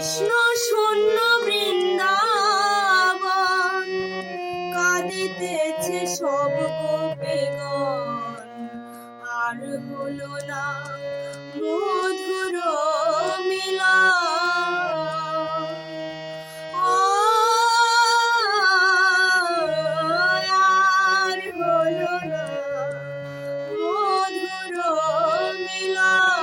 কৃষ্ণ শূন্য বৃন্দাবন, কাঁদিতেছে সব গোপীগণ, আর হলো না মধুর মিলন। আর হলো না মধুর মিলন।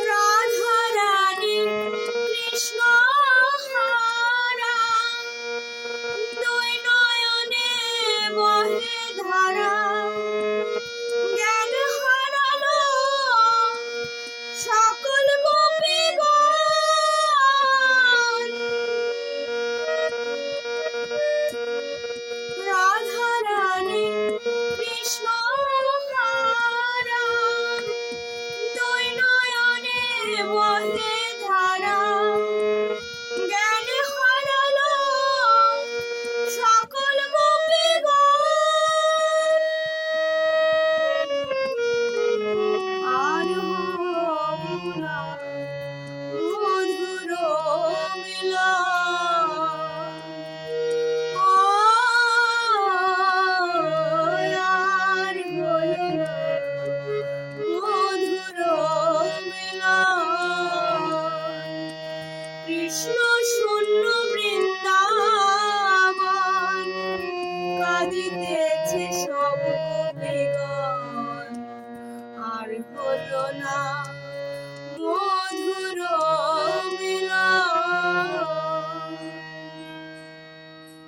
রাধা রানী কৃষ্ণ হারা, দুই নয়নে বহে ধারা।